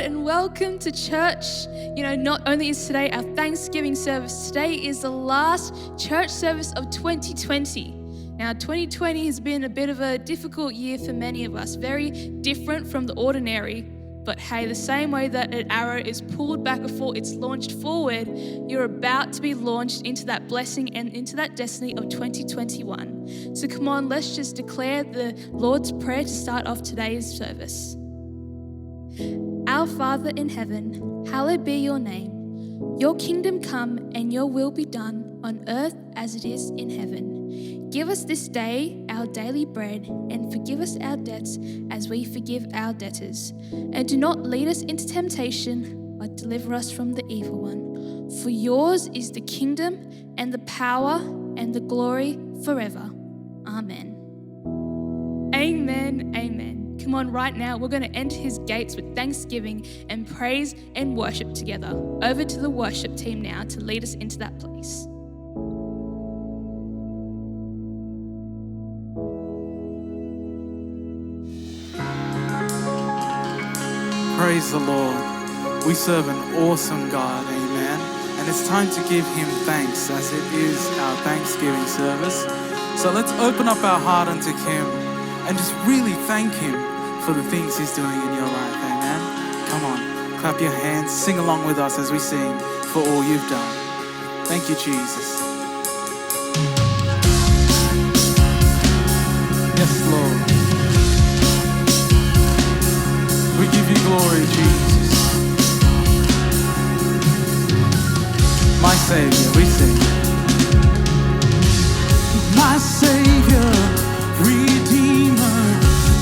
and welcome to church. You know, not only is today our Thanksgiving service, today is the last church service of 2020. Now, 2020 has been a bit of a difficult year for many of us, very different from the ordinary. But hey, the same way that an arrow is pulled back before it's launched forward, you're about to be launched into that blessing and into that destiny of 2021. So come on, let's just declare the Lord's Prayer to start off today's service. Our Father in heaven, hallowed be your name. Your kingdom come and your will be done on earth as it is in heaven. Give us this day our daily bread and forgive us our debts as we forgive our debtors. And do not lead us into temptation, but deliver us from the evil one. For yours is the kingdom and the power and the glory forever. Amen. Amen, amen. Come on, right now, we're going to enter his gates with thanksgiving and praise and worship together. Over to the worship team now to lead us into that place. Praise the Lord. We serve an awesome God, amen. And it's time to give him thanks as it is our Thanksgiving service. So let's open up our heart unto him and just really thank him for the things he's doing in your life, amen. Come on, clap your hands, sing along with us as we sing for all you've done. Thank you, Jesus. Yes, Lord. We give you glory, Jesus. My Savior, we sing. My Savior, Redeemer,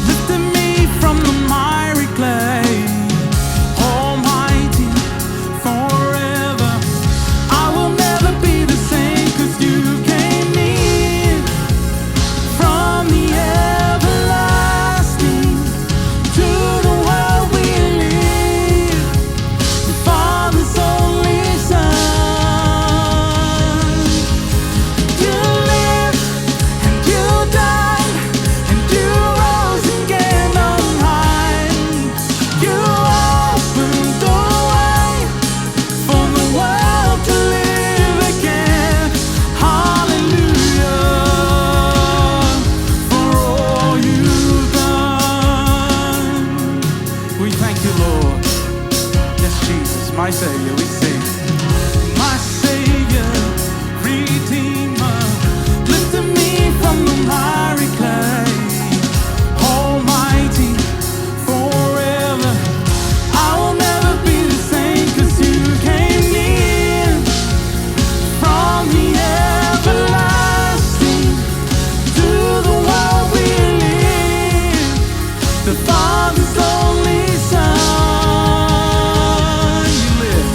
lifted me from the miry clay. Almighty, forever, I will never be the same, 'cause you came near from the everlasting to the world we live, the Father's only Son. You lived and you died and you rose again on high. You opened the way for the world to live again. Hallelujah for all you've done. We thank you, Lord. Yes, Jesus, my Savior, we sing. My Savior, Redeemer, lifted me from the miry clay. Almighty, forever, I will never be the same, 'cause you came near from the everlasting to the world we live, the Father's only Son. You lived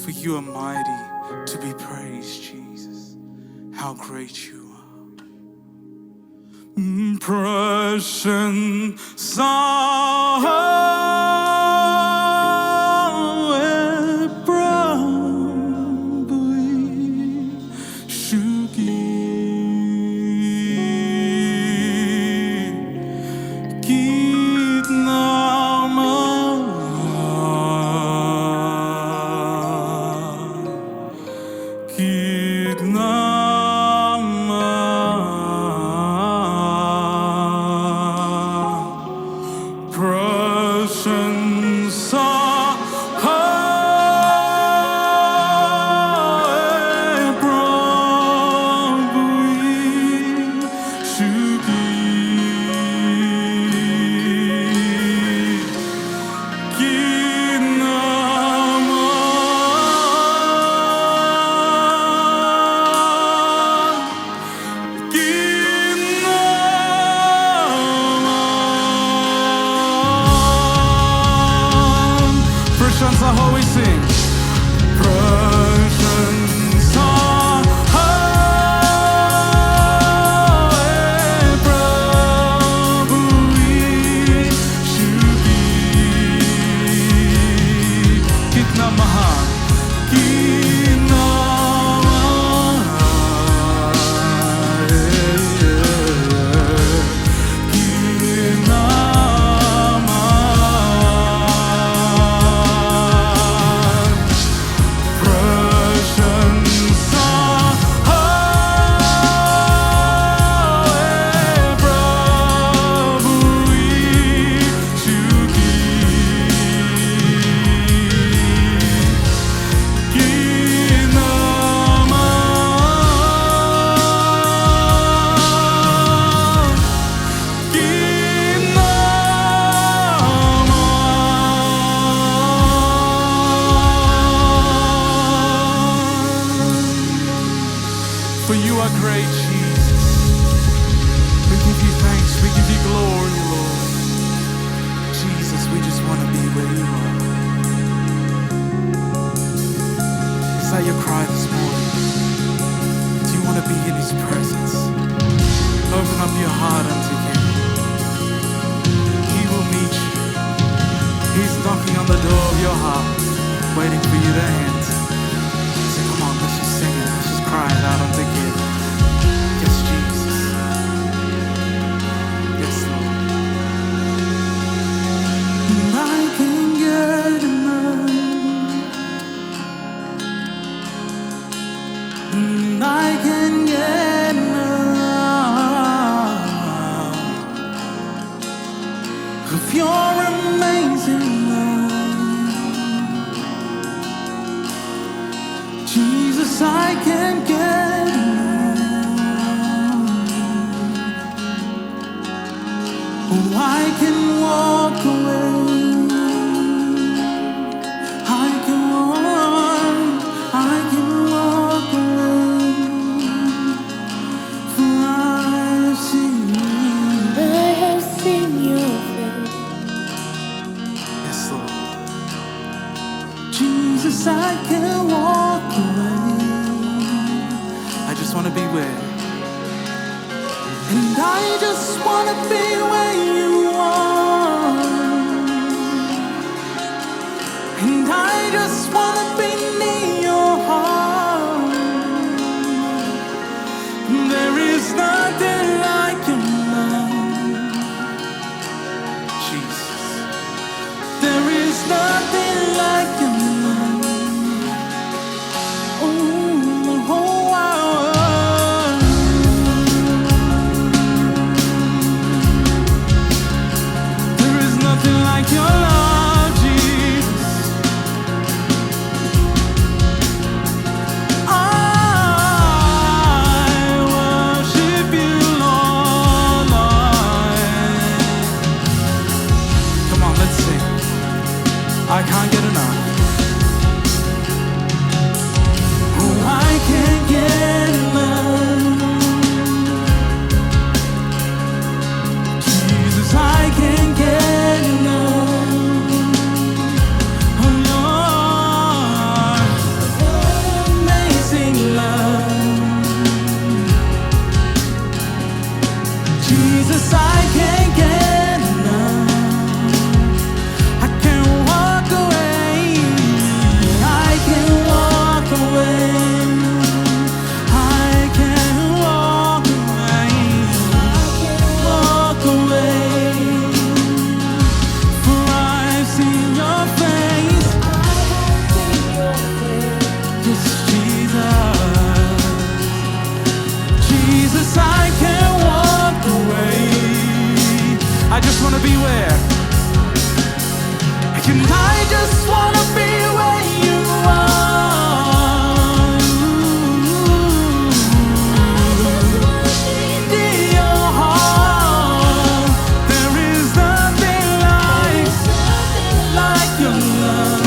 For you are mighty to be praised, Jesus. How great you are. Precious how we sing. For you are great, Jesus. We give you thanks. We give you glory, Lord. Jesus, we just want to be where you are. Is that your cry this morning? Do you want to be in His presence? Open up your heart unto Him. He will meet you. He's knocking on the door of your heart, waiting for you to enter. So come on, let's just sing it. Let's just cry it out unto Him. Yes, Jesus. Yes, Lord. And I can get enough. And I can get enough of your amazing love. Jesus, I can't get enough. Oh, I can walk away. I can walk away. For I've seen you. I have seen your face. Yes, Lord. Jesus, I can walk away. I just want to be where. And I just want to be where you are. And I just want to be near your heart. There is nothing like your love, Jesus. There is nothing like your love. Oh, the whole world. There is nothing like your love, Jesus. I worship you, Lord. Come on, let's sing. I can't get enough. Oh, I can't get enough. Jesus, I can't get enough. Oh, Lord. I just want to be where. And I just want to be where you are. In your heart, there is nothing like your love.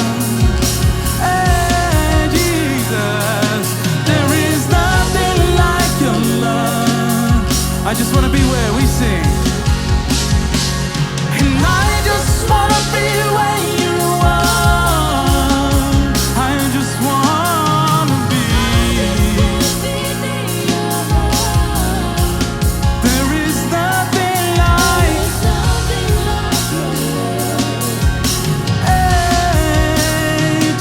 Hey, Jesus, there is nothing like your love. I just want to be where we sing. And I just want to be where you are. I just want to be. There is nothing like. Hey,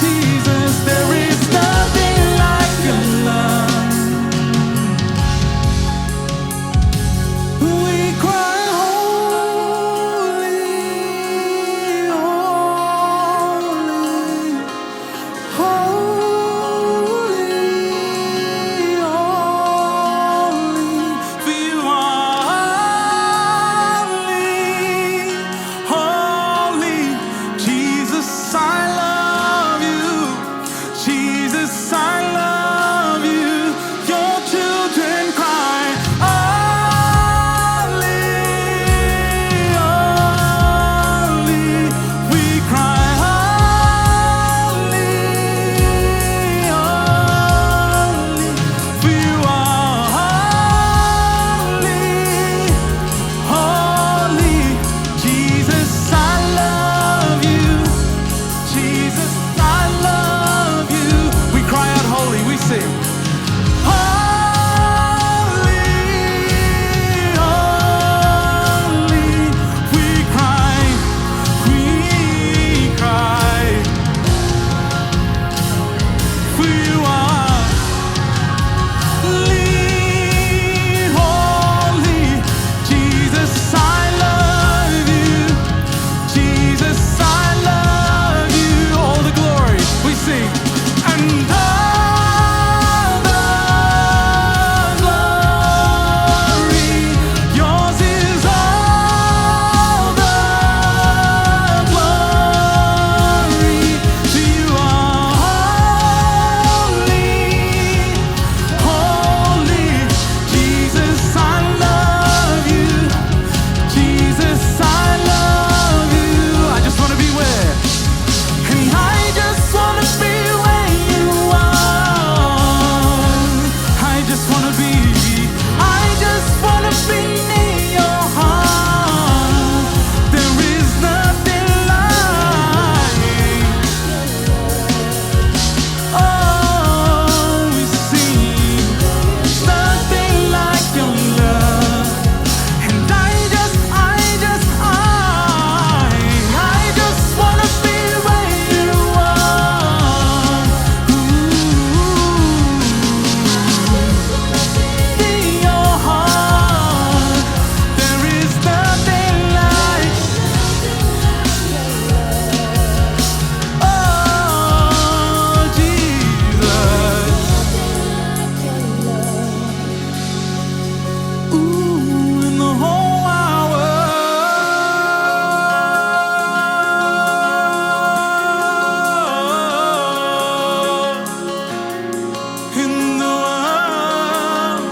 Jesus, there is nothing like your love. We cry holy, holy, holy, holy. For you are holy, holy. Jesus, I love you. Jesus, I love you. Your children cry, holy, holy. We cry, holy, holy. For you are holy, holy. Jesus, I love you. Jesus, I love you. We cry out holy, we sing. Holy, holy. We cry, we cry. For you are holy. Jesus, I love you. Jesus, I love you. All the glory we sing. And all the glory, yours is all the glory. For you are holy, holy. Jesus, I love you. Jesus, I love you. I just want to be where. And I just want to be where you are. I just want to be. I just want to be near your heart. There is nothing like. Oh, we sing. Nothing like your love. And I just want to be where you are. In your heart, there is nothing like. Oh, Jesus. Ooh, in the whole wide world, in the world,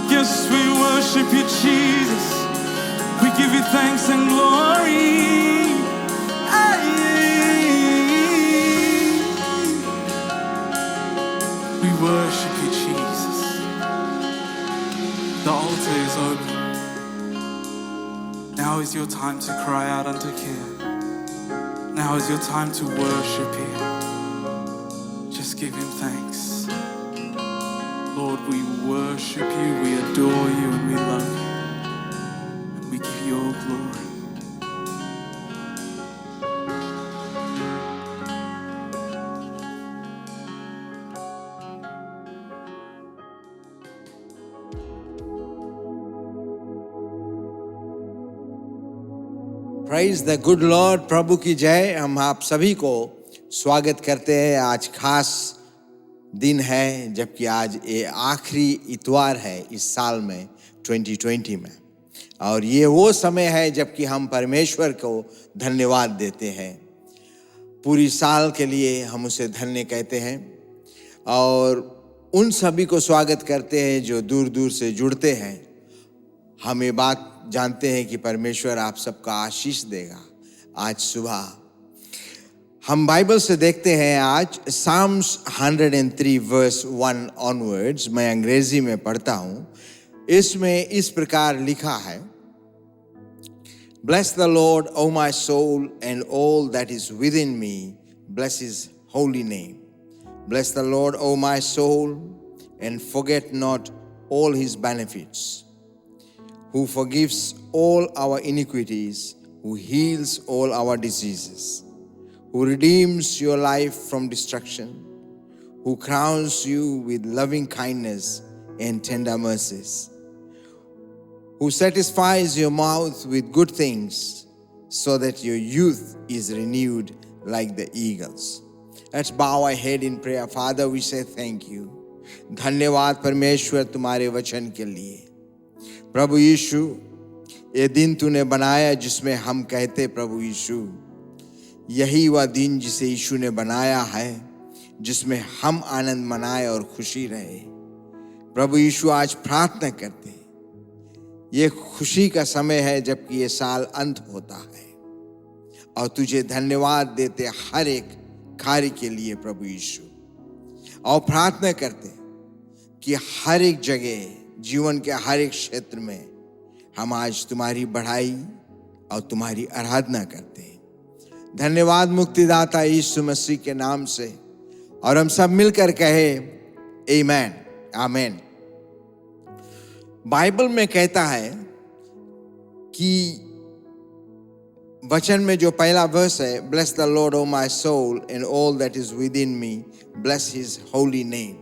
yes, we worship you, Jesus. We give you thanks and glory. Hey. We worship you, Jesus. The altar is open. Now is your time to cry out unto Him. Now is your time to worship Him. Just give Him thanks. Lord, we worship you, we adore you, and we love you. And we give you all glory. Praise the good Lord. प्रभु की जय। हम आप सभी को स्वागत करते हैं। आज खास दिन है, जबकि आज ये आखिरी इतवार है इस साल में 2020 में। और ये वो समय है जबकि हम परमेश्वर को धन्यवाद देते हैं। पूरी साल के लिए हम उसे धन्य कहते हैं और उन सभी को स्वागत करते हैं जो दूर दूर से जुड़ते हैं। हम ये बात जानते हैं कि परमेश्वर आप सबका आशीष देगा। आज सुबह हम बाइबल से देखते हैं आज Psalms 103 verse 1 onwards। मैं अंग्रेजी में पढ़ता हूँ। इसमें इस प्रकार लिखा है, Bless the Lord, O my soul, and all that is within me, bless his holy name. Bless the Lord, O my soul, and forget not all his benefits, who forgives all our iniquities, who heals all our diseases, who redeems your life from destruction, who crowns you with loving kindness and tender mercies, who satisfies your mouth with good things, so that your youth is renewed like the eagles. Let's bow our head in prayer. Father, we say thank you. धन्यवाद परमेश्वर तुम्हारे वचन के लिए। प्रभु यीशु, ये दिन तूने बनाया जिसमें हम कहते प्रभु यीशु, यही वह दिन जिसे यीशु ने बनाया है, जिसमें हम आनंद मनाए और खुशी रहे। प्रभु यीशु, आज प्रार्थना करते, ये खुशी का समय है जबकि ये साल अंत होता है, और तुझे धन्यवाद देते हर एक कार्य के लिए प्रभु यीशु। और प्रार्थना करते कि हर एक जगह जीवन के हर एक क्षेत्र में हम आज तुम्हारी बढ़ाई और तुम्हारी आराधना करते हैं। धन्यवाद मुक्तिदाता यीशु मसीह के नाम से, और हम सब मिलकर कहे आमीन, आमीन। बाइबल में कहता है कि वचन में जो पहला वर्स है, Bless the Lord, O my soul, and all that is within me, bless his holy name।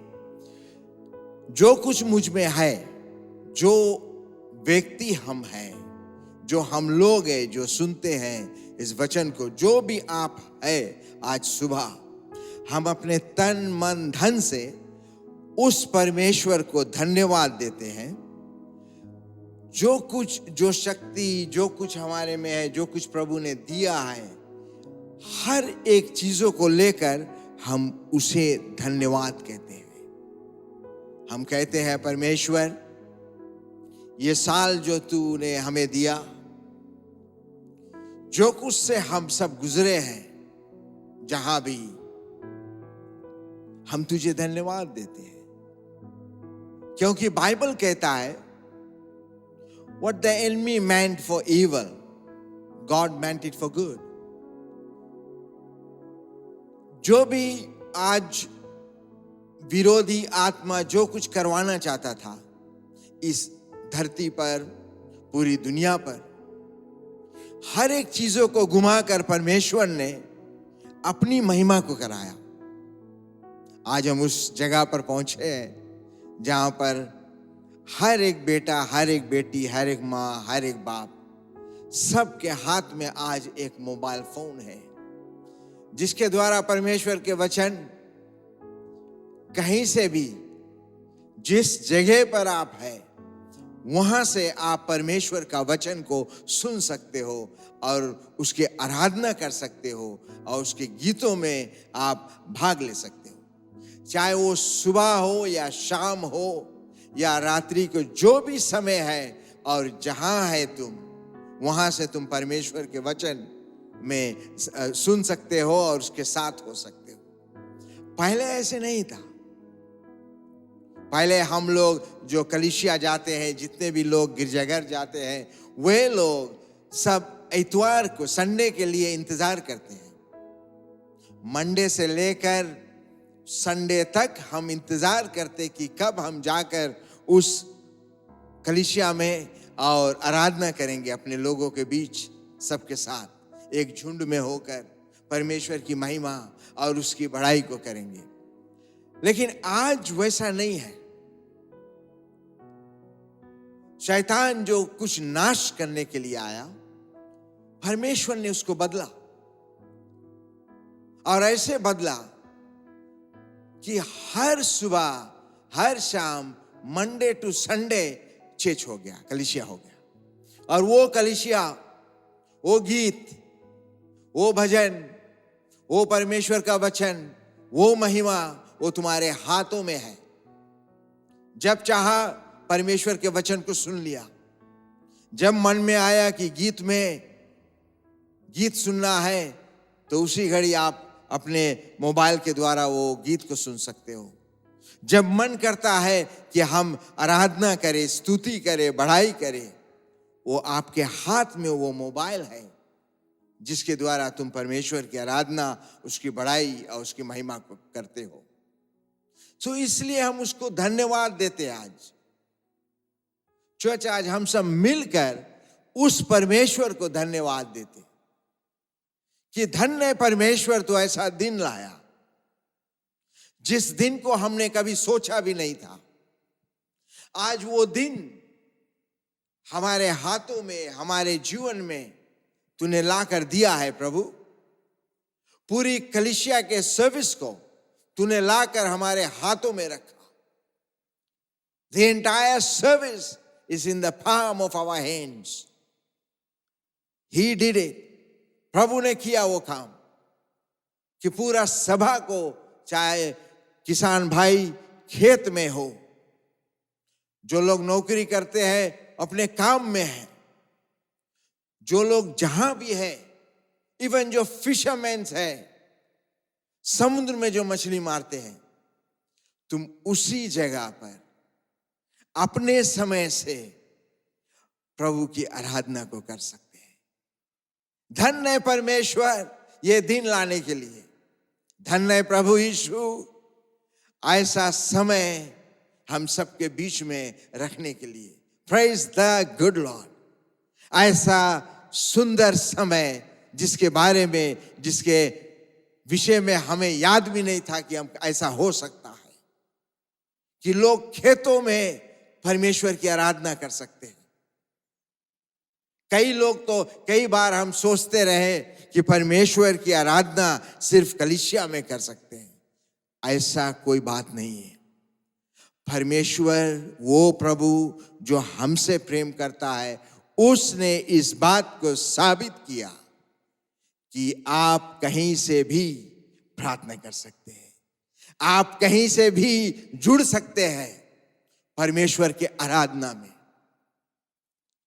जो कुछ मुझ में है, जो व्यक्ति हम हैं, जो हम लोग हैं, जो सुनते हैं इस वचन को, जो भी आप है, आज सुबह हम अपने तन मन धन से उस परमेश्वर को धन्यवाद देते हैं। जो कुछ, जो शक्ति, जो कुछ हमारे में है, जो कुछ प्रभु ने दिया है, हर एक चीजों को लेकर हम उसे धन्यवाद कहते हैं। हम कहते हैं परमेश्वर, ये साल जो तूने हमें दिया, जो कुछ से हम सब गुजरे हैं, जहां भी, हम तुझे धन्यवाद देते हैं। क्योंकि बाइबल कहता है, What the enemy meant for evil, God meant it for good। जो भी आज विरोधी आत्मा जो कुछ करवाना चाहता था इस धरती पर, पूरी दुनिया पर, हर एक चीजों को घुमाकर परमेश्वर ने अपनी महिमा को कराया। आज हम उस जगह पर पहुंचे हैं जहां पर हर एक बेटा, हर एक बेटी, हर एक माँ, हर एक बाप, सबके हाथ में आज एक मोबाइल फोन है, जिसके द्वारा परमेश्वर के वचन कहीं से भी, जिस जगह पर आप हैं, वहां से आप परमेश्वर का वचन को सुन सकते हो और उसकी आराधना कर सकते हो और उसके गीतों में आप भाग ले सकते हो। चाहे वो सुबह हो या शाम हो या रात्रि को, जो भी समय है और जहां है तुम, वहां से तुम परमेश्वर के वचन में सुन सकते हो और उसके साथ हो सकते हो। पहले ऐसे नहीं था। पहले हम लोग जो कलीसिया जाते हैं, जितने भी लोग गिरजाघर जाते हैं, वे लोग सब इतवार को, संडे के लिए इंतजार करते हैं। मंडे से लेकर संडे तक हम इंतजार करते कि कब हम जाकर उस कलीसिया में और आराधना करेंगे, अपने लोगों के बीच सबके साथ एक झुंड में होकर परमेश्वर की महिमा और उसकी बढ़ाई को करेंगे। लेकिन आज वैसा नहीं है। शैतान जो कुछ नाश करने के लिए आया, परमेश्वर ने उसको बदला, और ऐसे बदला कि हर सुबह, हर शाम, मंडे टू संडे चर्च हो गया, कलीसिया हो गया। और वो कलीसिया, वो गीत, वो भजन, वो परमेश्वर का वचन, वो महिमा, वो तुम्हारे हाथों में है। जब चाहा परमेश्वर के वचन को सुन लिया, जब मन में आया कि गीत सुनना है, तो उसी घड़ी आप अपने मोबाइल के द्वारा वो गीत को सुन सकते हो। जब मन करता है कि हम आराधना करें, स्तुति करें, बढ़ाई करें, वो आपके हाथ में वो मोबाइल है जिसके द्वारा तुम परमेश्वर की आराधना, उसकी बढ़ाई और उसकी महिमा को करते हो। तो इसलिए हम उसको धन्यवाद देते हैं। आज चर्च, आज हम सब मिलकर उस परमेश्वर को धन्यवाद देते कि धन्य परमेश्वर तो ऐसा दिन लाया जिस दिन को हमने कभी सोचा भी नहीं था। आज वो दिन हमारे हाथों में, हमारे जीवन में तूने ला कर दिया है प्रभु। पूरी कलीसिया के सर्विस को तूने लाकर हमारे हाथों में रखा। The entire service is in the palm of our hands. He did it. प्रभु ने किया वो काम कि पूरा सभा को, चाहे किसान भाई खेत में हो, जो लोग नौकरी करते हैं अपने काम में हैं, जो लोग जहां भी है, इवन जो फिशरमैन्स है, समुद्र में जो मछली मारते हैं, तुम उसी जगह पर अपने समय से प्रभु की आराधना को कर सकते हैं। धन्य है परमेश्वर ये दिन लाने के लिए। धन्य है प्रभु यीशु ऐसा समय हम सबके बीच में रखने के लिए। Praise the good Lord. ऐसा सुंदर समय जिसके बारे में, जिसके विषय में हमें याद भी नहीं था कि हम ऐसा हो सकता है कि लोग खेतों में परमेश्वर की आराधना कर सकते हैं। कई लोग तो कई बार हम सोचते रहे कि परमेश्वर की आराधना सिर्फ कलीसिया में कर सकते हैं। ऐसा कोई बात नहीं है। परमेश्वर वो प्रभु जो हमसे प्रेम करता है, उसने इस बात को साबित किया कि आप कहीं से भी प्रार्थना कर सकते हैं, आप कहीं से भी जुड़ सकते हैं परमेश्वर के आराधना में,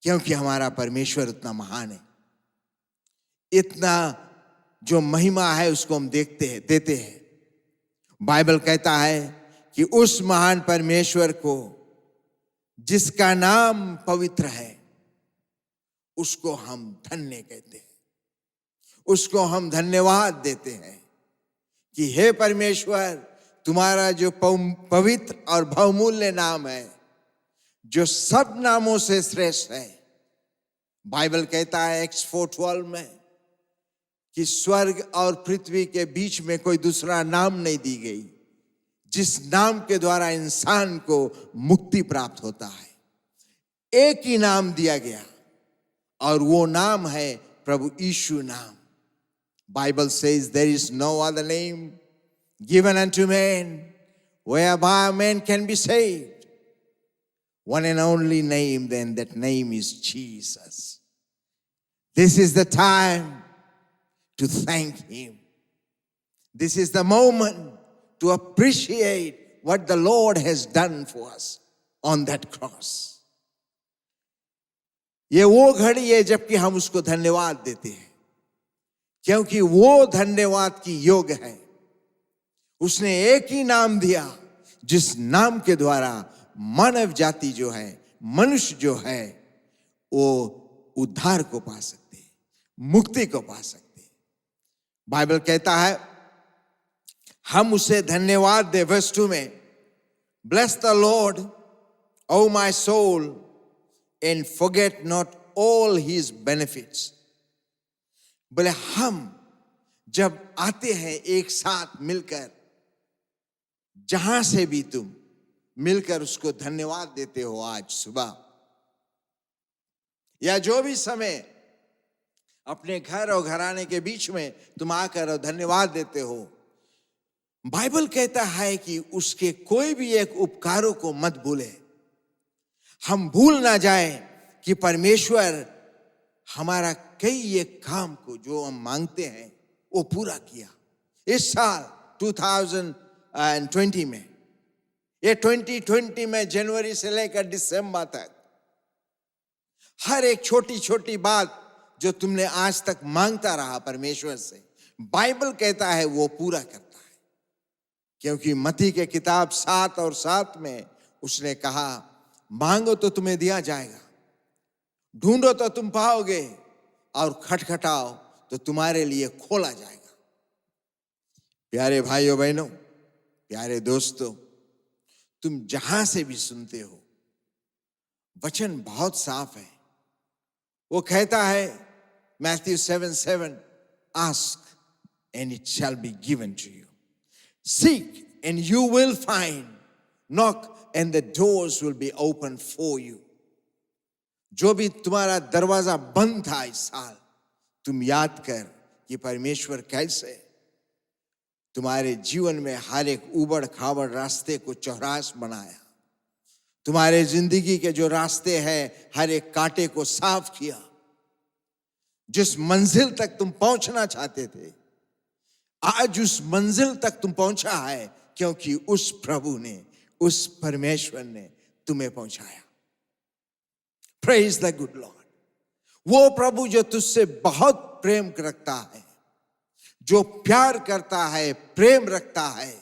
क्योंकि हमारा परमेश्वर उतना महान है। इतना जो महिमा है उसको हम देते हैं। बाइबल कहता है कि उस महान परमेश्वर को जिसका नाम पवित्र है, उसको हम धन्य कहते हैं, उसको हम धन्यवाद देते हैं कि हे परमेश्वर, तुम्हारा जो पवित्र और बहुमूल्य नाम है, जो सब नामों से श्रेष्ठ है। बाइबल कहता है एक्स 4:12 में कि स्वर्ग और पृथ्वी के बीच में कोई दूसरा नाम नहीं दी गई जिस नाम के द्वारा इंसान को मुक्ति प्राप्त होता है। एक ही नाम दिया गया और वो नाम है प्रभु यीशु नाम। Bible says there is no other name given unto man whereby man can be saved. One and only name, then that name is Jesus. This is the time to thank him. This is the moment to appreciate what the Lord has done for us on that cross. ये वो घड़ी है जबकि हम उसको धन्यवाद देते हैं, क्योंकि वो धन्यवाद की योग्य है। उसने एक ही नाम दिया जिस नाम के द्वारा मानव जाति जो है, मनुष्य जो है, वो उद्धार को पा सकते हैं, मुक्ति को पा सकते हैं। बाइबल कहता है हम उसे धन्यवाद दे। वर्स 2 में, bless the Lord O my soul and forget not all his benefits. बोले हम जब आते हैं एक साथ मिलकर, जहां से भी तुम मिलकर उसको धन्यवाद देते हो, आज सुबह या जो भी समय अपने घर और घराने के बीच में तुम आकर धन्यवाद देते हो, बाइबल कहता है कि उसके कोई भी एक उपकारों को मत भूले। हम भूल ना जाए कि परमेश्वर हमारा कई ये काम को जो हम मांगते हैं वो पूरा किया। इस साल 2020 में, ये 2020 में जनवरी से लेकर दिसंबर तक हर एक छोटी छोटी बात जो तुमने आज तक मांगता रहा परमेश्वर से, बाइबल कहता है वो पूरा करता है। क्योंकि मत्ती के किताब 7 और 7 में उसने कहा, मांगो तो तुम्हें दिया जाएगा, ढूंढो तो तुम पाओगे, और खटखटाओ तो तुम्हारे लिए खोला जाएगा। प्यारे भाइयों बहनों, प्यारे दोस्तों, तुम जहां से भी सुनते हो, वचन बहुत साफ है। वो कहता है Matthew 7:7, ask and it shall be given to you, seek and you will find, knock and the doors will be open for you. जो भी तुम्हारा दरवाजा बंद था इस साल, तुम याद कर कि परमेश्वर कैसे तुम्हारे जीवन में हर एक उबड़ खाबड़ रास्ते को चौरास बनाया। तुम्हारे जिंदगी के जो रास्ते हैं, हर एक कांटे को साफ किया। जिस मंजिल तक तुम पहुंचना चाहते थे, आज उस मंजिल तक तुम पहुंचा है, क्योंकि उस प्रभु ने, उस परमेश्वर ने तुम्हें पहुंचाया। Praise the good Lord. वो प्रभु जो तुझसे बहुत प्रेम रखता है, जो प्यार करता है, प्रेम रखता है,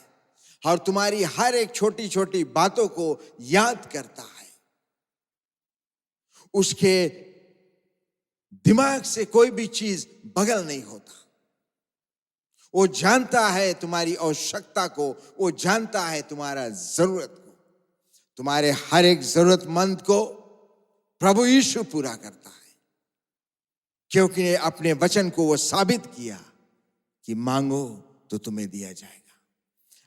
और तुम्हारी हर एक छोटी छोटी बातों को याद करता है। उसके दिमाग से कोई भी चीज बगल नहीं होता। वो जानता है तुम्हारी आवश्यकता को, वो जानता है तुम्हारा जरूरत को। तुम्हारे हर एक जरूरतमंद को प्रभु यीशु पूरा करता है, क्योंकि अपने वचन को वो साबित किया कि मांगो तो तुम्हें दिया जाएगा।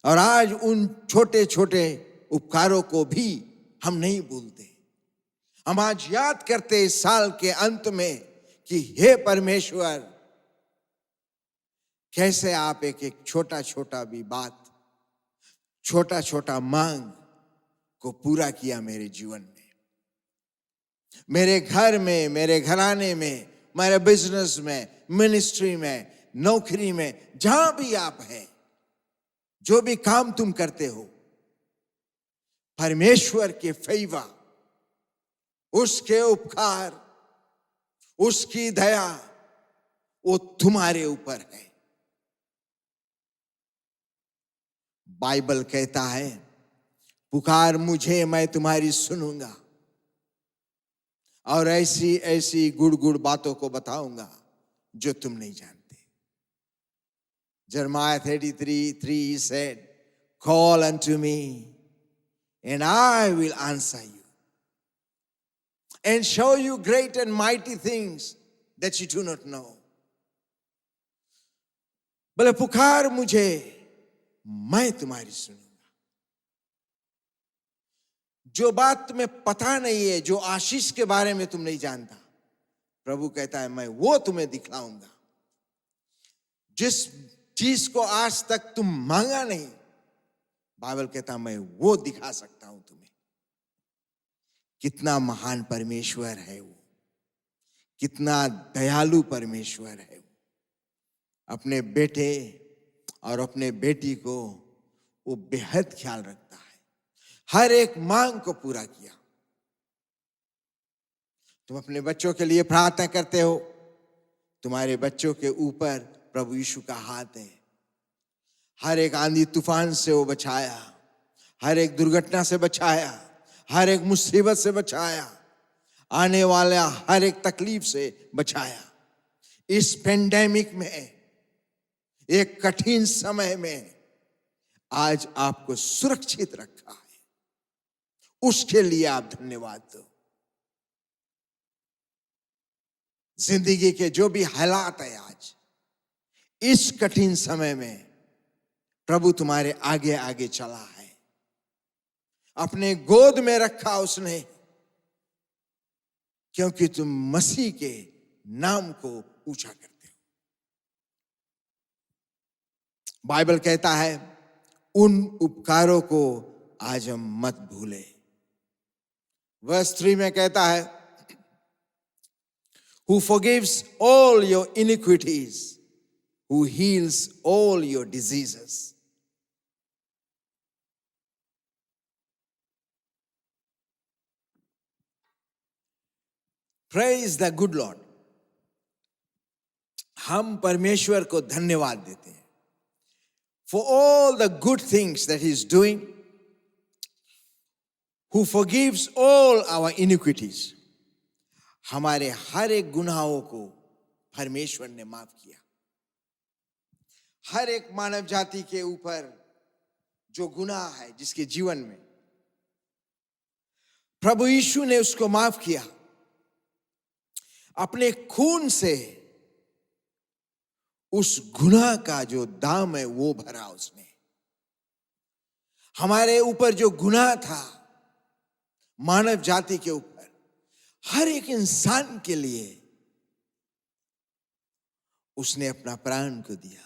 और आज उन छोटे छोटे उपकारों को भी हम नहीं भूलते। हम आज याद करते इस साल के अंत में कि हे परमेश्वर, कैसे आप एक एक छोटा छोटा भी बात, छोटा छोटा मांग को पूरा किया मेरे जीवन में, मेरे घर में, मेरे घराने में, मेरे बिजनेस में, मिनिस्ट्री में, नौकरी में, जहां भी आप हैं, जो भी काम तुम करते हो, परमेश्वर के फेवर, उसके उपकार, उसकी दया, वो तुम्हारे ऊपर है। बाइबल कहता है, पुकार मुझे, मैं तुम्हारी सुनूंगा, और ऐसी ऐसी गुड़ गुड़ बातों को बताऊंगा जो तुम नहीं जानते। Jeremiah 33:3 he said, call unto me and I will answer you and show you great and mighty things that you do not know. बोले पुकार मुझे, मैं तुम्हारी सुनूंगा। जो बात तुम्हें पता नहीं है, जो आशीष के बारे में तुम नहीं जानता, प्रभु कहता है मैं वो तुम्हें दिखलाऊंगा। जिस चीज को आज तक तुम मांगा नहीं, बाइबल कहता मैं वो दिखा सकता हूं तुम्हें। कितना महान परमेश्वर है वो, कितना दयालु परमेश्वर है वो। अपने बेटे और अपने बेटी को वो बेहद ख्याल रखता है, हर एक मांग को पूरा किया। तुम अपने बच्चों के लिए प्रार्थना करते हो, तुम्हारे बच्चों के ऊपर प्रभु यीशु का हाथ है। हर एक आंधी तूफान से वो बचाया, हर एक दुर्घटना से बचाया, हर एक मुसीबत से बचाया, आने वाला हर एक तकलीफ से बचाया। इस पेंडेमिक में, एक कठिन समय में आज आपको सुरक्षित रखा है, उसके लिए आप धन्यवाद दो। जिंदगी के जो भी हालात है आज, इस कठिन समय में प्रभु तुम्हारे आगे आगे चला है, अपने गोद में रखा उसने, क्योंकि तुम मसीह के नाम को ऊंचा करते हो। बाइबल कहता है उन उपकारों को आज हम मत भूले। वर्स 3 में कहता है who forgives all your iniquities, who heals all your diseases. Praise the good Lord. हम परमेश्वर को धन्यवाद देते हैं for all the good things that He is doing, who forgives all our iniquities. हमारे हर एक गुनाहों को परमेश्वर ने माफ किया. हर एक मानव जाति के ऊपर जो गुनाह है जिसके जीवन में, प्रभु यीशु ने उसको माफ किया. अपने खून से उस गुनाह का जो दाम है वो भरा उसने. हमारे ऊपर जो गुनाह था मानव जाति के ऊपर, हर एक इंसान के लिए उसने अपना प्राण को दिया.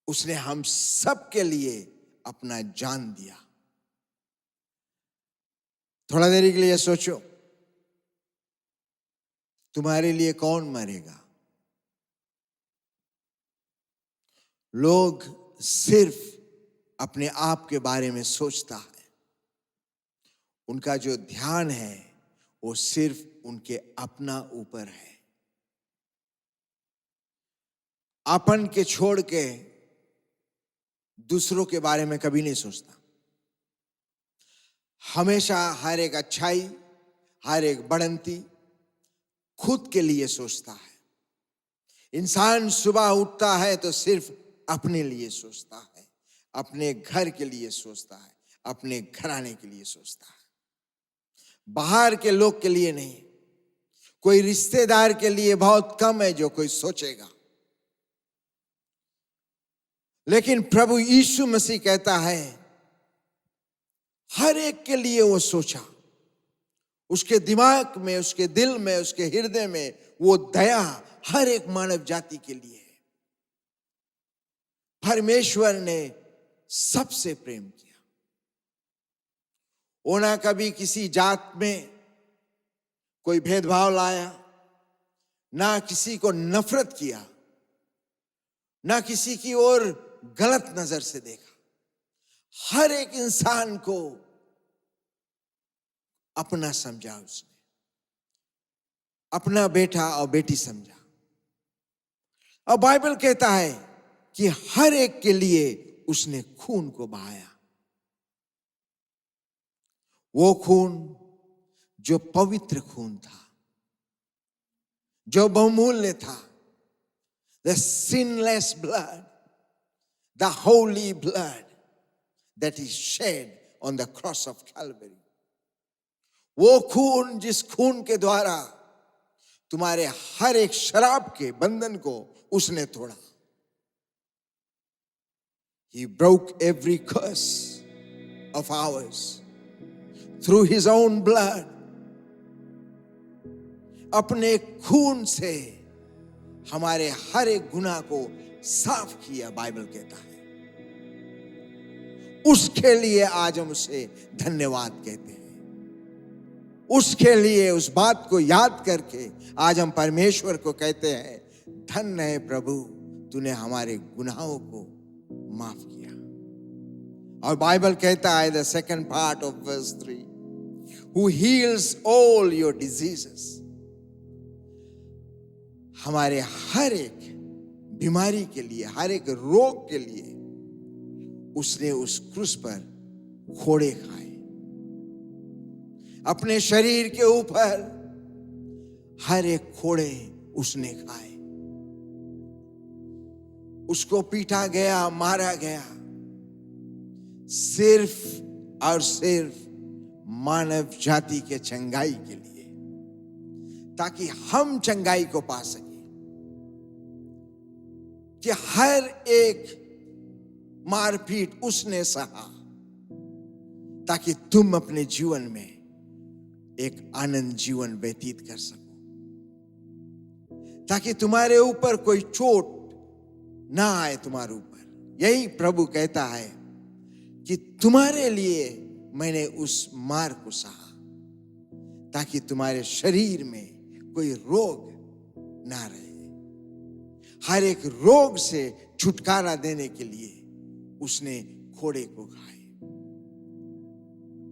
उसने हम सब के लिए अपना जान दिया. थोड़ा देर के लिए सोचो, तुम्हारे लिए कौन मरेगा? लोग सिर्फ अपने आप के बारे में सोचता है. उनका जो ध्यान है वो सिर्फ उनके अपना ऊपर है. अपन के छोड़ के दूसरों के बारे में कभी नहीं सोचता. हमेशा हर एक अच्छाई, हर एक बढ़ंती खुद के लिए सोचता है. इंसान सुबह उठता है तो सिर्फ अपने लिए सोचता है, अपने घर के लिए सोचता है, अपने घराने के लिए सोचता है, बाहर के लोग के लिए नहीं. कोई रिश्तेदार के लिए बहुत कम है जो कोई सोचेगा. लेकिन प्रभु यीशु मसीह कहता है हर एक के लिए वो सोचा. उसके दिमाग में, उसके दिल में, उसके हृदय में वो दया हर एक मानव जाति के लिए है. परमेश्वर ने सबसे प्रेम किया. वो ना कभी किसी जात में कोई भेदभाव लाया, ना किसी को नफरत किया, ना किसी की ओर गलत नजर से देखा. हर एक इंसान को अपना समझा. उसने अपना बेटा और बेटी समझा. और बाइबल कहता है कि हर एक के लिए उसने खून को बहाया. वो खून जो पवित्र खून था, जो बहुमूल्य था. The sinless blood, the holy blood that is shed on the cross of Calvary. वो खून जिस खून के द्वारा तुम्हारे हर एक शराब के बंधन को उसने तोड़ा. He broke every curse of ours through his own blood. अपने खून से हमारे हर एक गुनाह को साफ किया, बाइबल कहता है. उसके लिए आज हम उसे धन्यवाद कहते हैं. उसके लिए उस बात को याद करके आज हम परमेश्वर को कहते हैं धन्य है प्रभु, तूने हमारे गुनाहों को माफ किया. और बाइबल कहता है the second part of verse 3, who heals all your diseases. हमारे हर एक बीमारी के लिए, हर एक रोग के लिए उसने उस क्रूस पर फोड़े खाए. अपने शरीर के ऊपर हर एक फोड़े उसने खाए. उसको पीटा गया, मारा गया, सिर्फ और सिर्फ मानव जाति के चंगाई के लिए, ताकि हम चंगाई को पा सके. कि हर एक मारपीट उसने सहा ताकि तुम अपने जीवन में एक आनंद जीवन व्यतीत कर सको, ताकि तुम्हारे ऊपर कोई चोट ना आए तुम्हारे ऊपर. यही प्रभु कहता है कि तुम्हारे लिए मैंने उस मार को सहा ताकि तुम्हारे शरीर में कोई रोग ना रहे। हर एक रोग से छुटकारा देने के लिए उसने घोड़े को खाए।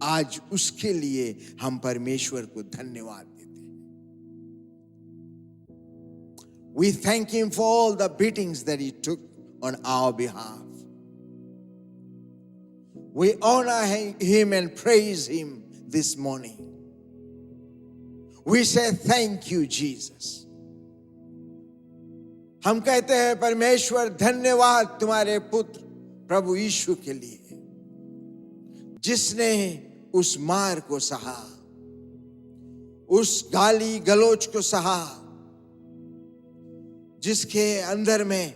आज उसके लिए हम परमेश्वर को धन्यवाद देते हैं। We thank him for all the beatings that he took on our behalf. We honor him and praise him this morning. We say thank you, Jesus. हम कहते हैं परमेश्वर धन्यवाद तुम्हारे पुत्र प्रभु यीशु के लिए, जिसने उस मार को सहा, उस गाली गलोच को सहा, जिसके अंदर में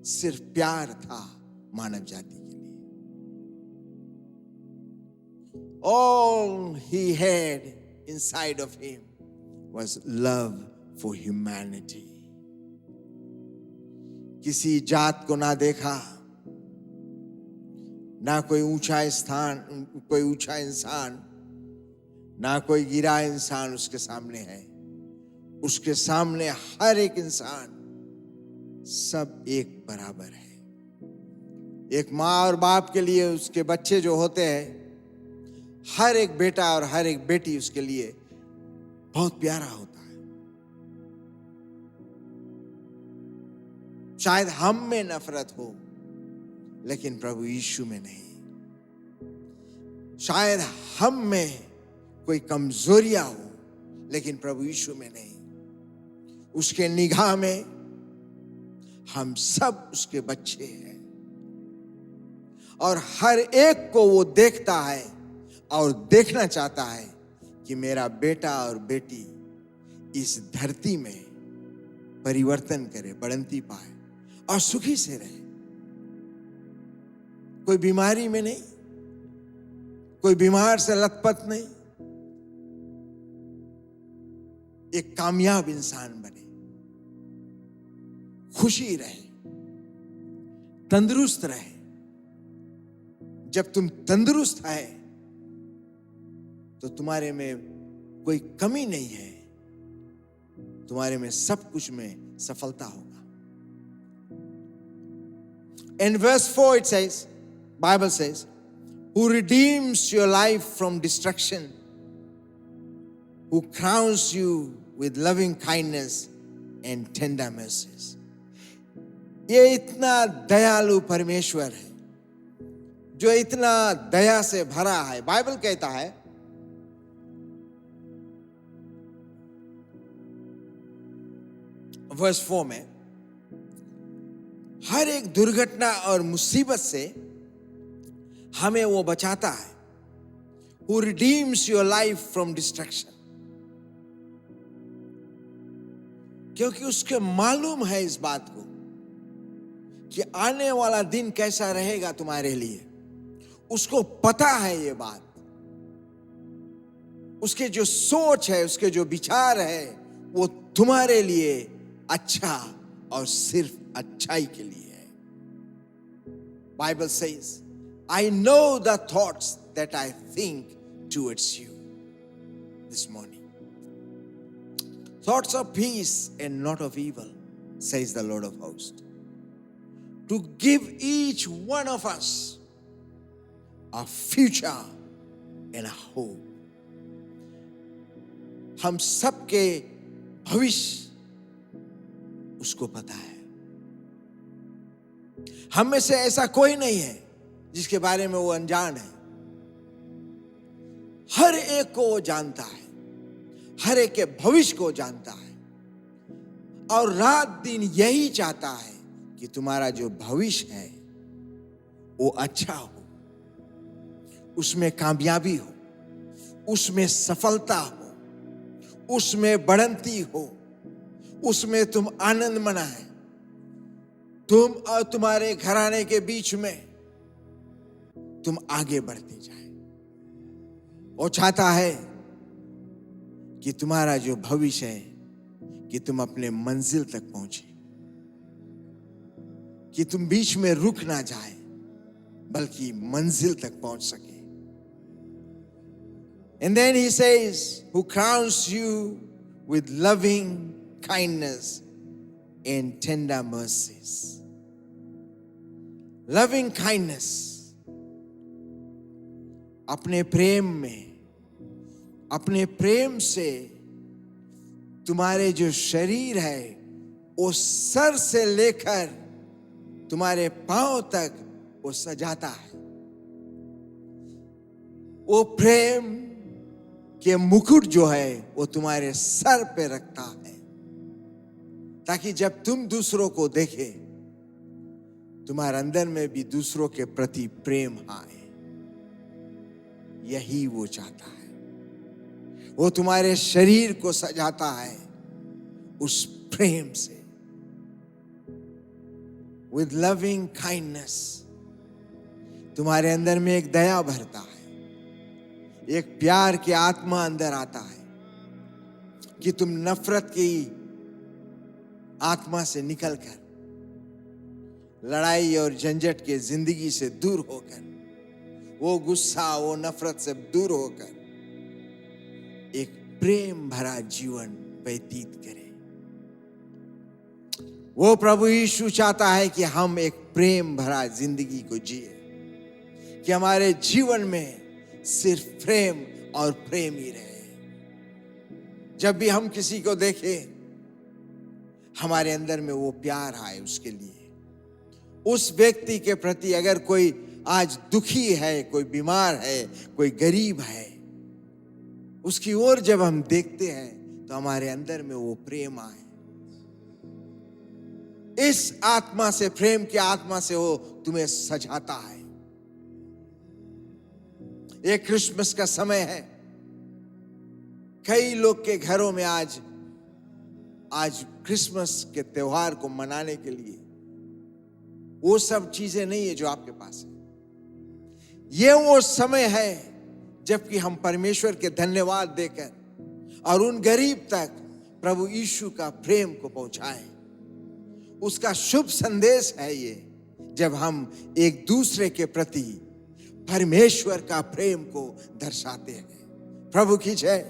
सिर्फ प्यार था मानव जाति के लिए। All he had inside of him was love for humanity. किसी जात को ना देखा, ना कोई ऊंचा स्थान, कोई ऊंचा इंसान, ना कोई गिरा इंसान उसके सामने है। उसके सामने हर एक इंसान, सब एक बराबर है। एक माँ और बाप के लिए उसके बच्चे जो होते हैं, हर एक बेटा और हर एक बेटी उसके लिए बहुत प्यारा होता है। शायद हम में नफरत हो, लेकिन प्रभु यीशु में नहीं। शायद हम में कोई कमजोरियां हो, लेकिन प्रभु यीशु में नहीं। उसके निगाह में हम सब उसके बच्चे हैं, और हर एक को वो देखता है और देखना चाहता है कि मेरा बेटा और बेटी इस धरती में परिवर्तन करे, बढ़ंती पाए और सुखी से रहे। कोई बीमारी में नहीं, कोई बीमार से लथपथ नहीं, एक कामयाब इंसान बने, खुशी रहे, तंदुरुस्त रहे। जब तुम तंदुरुस्त है तो तुम्हारे में कोई कमी नहीं है, तुम्हारे में सब कुछ में सफलता होगा। In verse 4 it says, Bible says, who redeems your life from destruction, who crowns you with loving kindness and tender mercies. ये इतना दयालु परमेश्वर है, जो इतना दया से भरा है। बाइबल कहता है वर्स 4 में, हर एक दुर्घटना और मुसीबत से हमें वो बचाता है। Who redeems your life from destruction. क्योंकि उसके मालूम है इस बात को कि आने वाला दिन कैसा रहेगा तुम्हारे लिए। उसको पता है ये बात। उसके जो सोच है, उसके जो विचार है, वो तुम्हारे लिए अच्छा और सिर्फ अच्छाई के लिए है। Bible says, I know the thoughts that I think towards you this morning. Thoughts of peace and not of evil, says the Lord of hosts. To give each one of us a future and a hope. हम सबके भविष्य उसको पता है। हम में से ऐसा कोई नहीं है जिसके बारे में वो अनजान है। हर एक को वो जानता है, हर एक के भविष्य को जानता है, और रात दिन यही चाहता है कि तुम्हारा जो भविष्य है वो अच्छा हो, उसमें कामयाबी हो, उसमें सफलता हो, उसमें बढ़ंती हो, उसमें तुम आनंद मनाए, तुम और तुम्हारे घराने के बीच में तुम आगे बढ़ते जाए। वो चाहता है कि तुम्हारा जो भविष्य है कि तुम अपने मंजिल तक पहुंचे, कि तुम बीच में रुक ना जाए, बल्कि मंजिल तक पहुंच सके। And then he says, who crowns you with loving kindness and tender mercies. Loving kindness. अपने प्रेम में, अपने प्रेम से तुम्हारे जो शरीर है वो सर से लेकर तुम्हारे पांव तक वो सजाता है। वो प्रेम के मुकुट जो है वो तुम्हारे सर पे रखता है, ताकि जब तुम दूसरों को देखे तुम्हारे अंदर में भी दूसरों के प्रति प्रेम आए। यही वो चाहता है। वो तुम्हारे शरीर को सजाता है उस प्रेम से। With loving kindness, तुम्हारे अंदर में एक दया भरता है, एक प्यार की आत्मा अंदर आता है कि तुम नफरत की आत्मा से निकलकर, लड़ाई और झंझट के जिंदगी से दूर होकर, वो गुस्सा वो नफरत से दूर होकर एक प्रेम भरा जीवन व्यतीत करें। वो प्रभु यीशु चाहता है कि हम एक प्रेम भरा जिंदगी को जिए, कि हमारे जीवन में सिर्फ प्रेम और प्रेम ही रहे। जब भी हम किसी को देखें हमारे अंदर में वो प्यार आए उसके लिए, उस व्यक्ति के प्रति। अगर कोई आज दुखी है, कोई बीमार है, कोई गरीब है, उसकी ओर जब हम देखते हैं तो हमारे अंदर में वो प्रेम आए। इस आत्मा से, प्रेम की आत्मा से वो तुम्हें सजाता है। ये क्रिसमस का समय है। कई लोग के घरों में आज क्रिसमस के त्योहार को मनाने के लिए वो सब चीजें नहीं है जो आपके पास है। ये वो समय है जबकि हम परमेश्वर के धन्यवाद देकर और उन गरीब तक प्रभु यीशु का प्रेम को पहुंचाएं। उसका शुभ संदेश है ये, जब हम एक दूसरे के प्रति परमेश्वर का प्रेम को दर्शाते हैं। प्रभु की जय।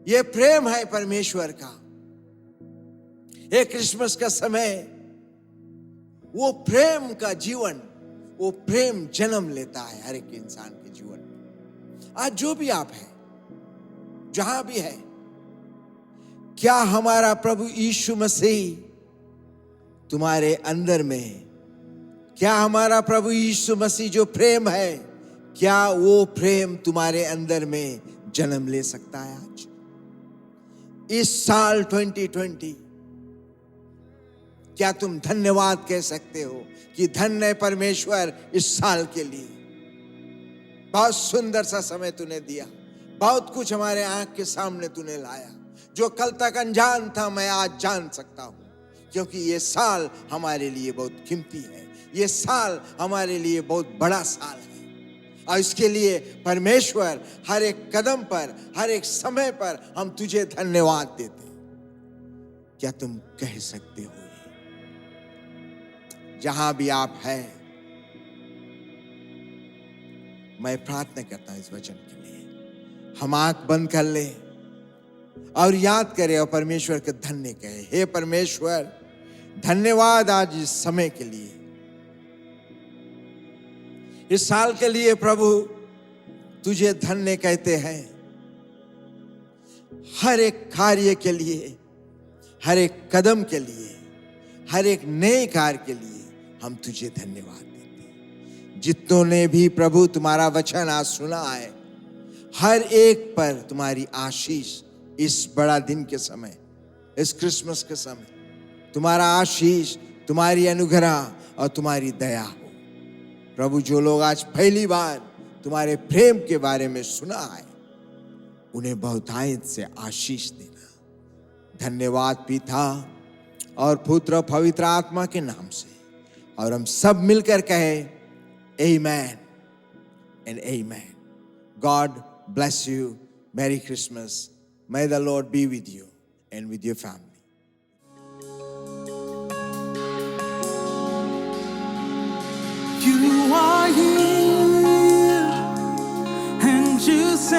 ये प्रेम है परमेश्वर का। ये क्रिसमस का समय, वो प्रेम का जीवन, वो प्रेम जन्म लेता है हर एक इंसान के जीवन में। आज जो भी आप हैं, जहां भी है, क्या हमारा प्रभु यीशु मसीह तुम्हारे अंदर में, क्या हमारा प्रभु यीशु मसीह जो प्रेम है, क्या वो प्रेम तुम्हारे अंदर में जन्म ले सकता है आज? इस साल 2020 क्या तुम धन्यवाद कह सकते हो कि धन्य परमेश्वर इस साल के लिए? बहुत सुंदर सा समय तूने दिया, बहुत कुछ हमारे आंख के सामने तूने लाया। जो कल तक अनजान था मैं आज जान सकता हूं, क्योंकि ये साल हमारे लिए बहुत कीमती है। ये साल हमारे लिए बहुत बड़ा साल है और इसके लिए परमेश्वर हर एक कदम पर, हर एक समय पर हम तुझे धन्यवाद देते हैं। क्या तुम कह सकते हो? जहां भी आप हैं, मैं प्रार्थना करता हूं इस वचन के लिए। हम आंख बंद कर लें और याद करें और परमेश्वर के धन्य कहे। हे परमेश्वर, धन्यवाद आज इस समय के लिए, इस साल के लिए। प्रभु तुझे धन्य कहते हैं हर एक कार्य के लिए, हर एक कदम के लिए, हर एक नए कार्य के लिए हम तुझे धन्यवाद देते हैं। जितनों ने भी प्रभु तुम्हारा वचन आज सुना है, हर एक पर तुम्हारी आशीष इस बड़ा दिन के समय, इस क्रिसमस के समय, तुम्हारा आशीष, तुम्हारी अनुग्रह और तुम्हारी दया हो। प्रभु, जो लोग आज पहली बार तुम्हारे प्रेम के बारे में सुना है, उन्हें बहुतायत से आशीष देना। धन्यवाद पिता और पुत्र पवित्र आत्मा के नाम से। और हम सब मिलकर कहें amen and amen. God bless you. Merry Christmas. May the Lord be with you and with your family. You are here and you say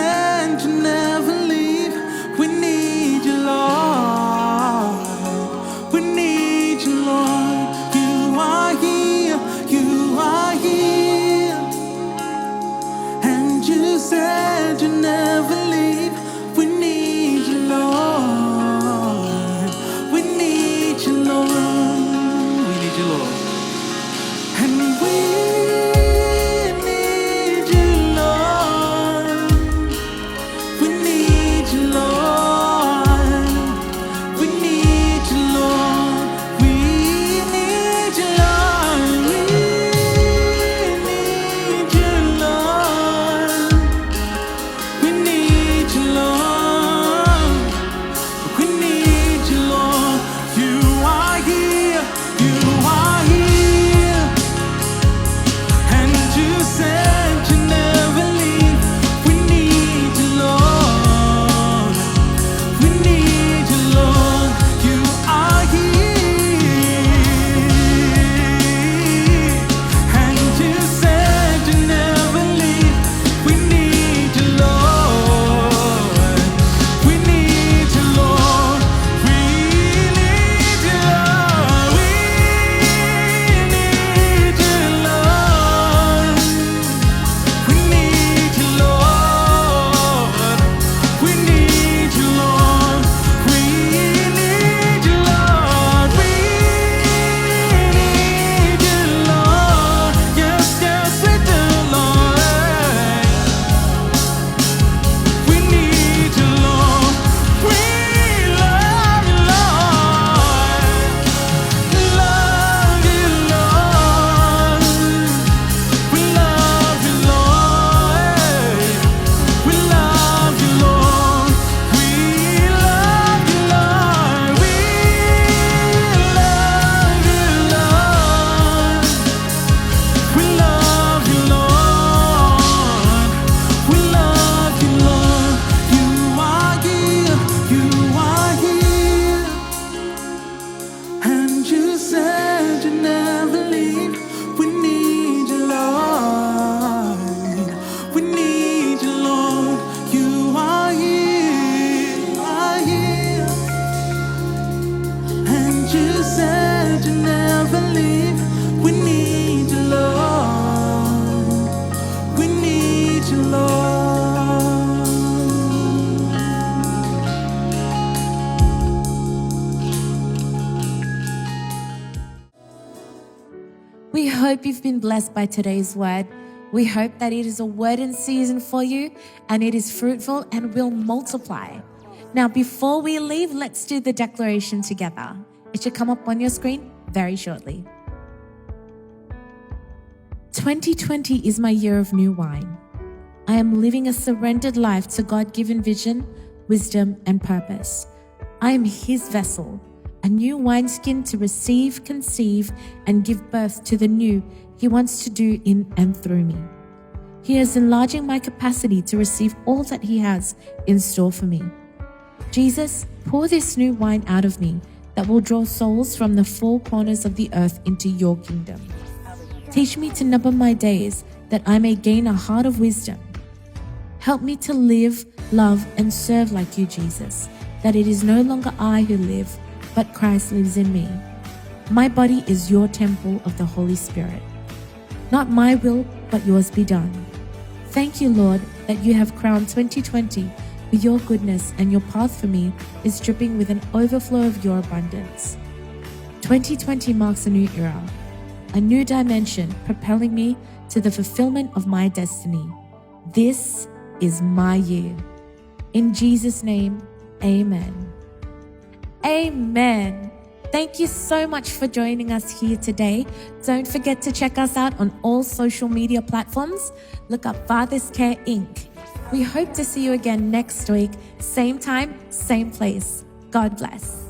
You said you never leave. We need you, Lord. We need you, Lord. We hope you've been blessed by today's word. We hope that it is a word in season for you and it is fruitful and will multiply. Now, before we leave, let's do the declaration together. It should come up on your screen very shortly. 2020 is my year of new wine. I am living a surrendered life to God-given vision, wisdom, and purpose. I am His vessel, a new wineskin to receive, conceive, and give birth to the new He wants to do in and through me. He is enlarging my capacity to receive all that He has in store for me. Jesus, pour this new wine out of me that will draw souls from the four corners of the earth into your kingdom. Teach me to number my days that I may gain a heart of wisdom. Help me to live, love, and serve like you, Jesus, that it is no longer I who live, but Christ lives in me. My body is your temple of the Holy Spirit. Not my will, but yours be done. Thank you, Lord, that you have crowned 2020 with your goodness, and your path for me is dripping with an overflow of your abundance. 2020 marks a new era, a new dimension propelling me to the fulfillment of my destiny. This is my year. In Jesus' name, amen. Amen. Thank you so much for joining us here today. Don't forget to check us out on all social media platforms. Look up Father's Care Inc. We hope to see you again next week, same time, same place. God bless.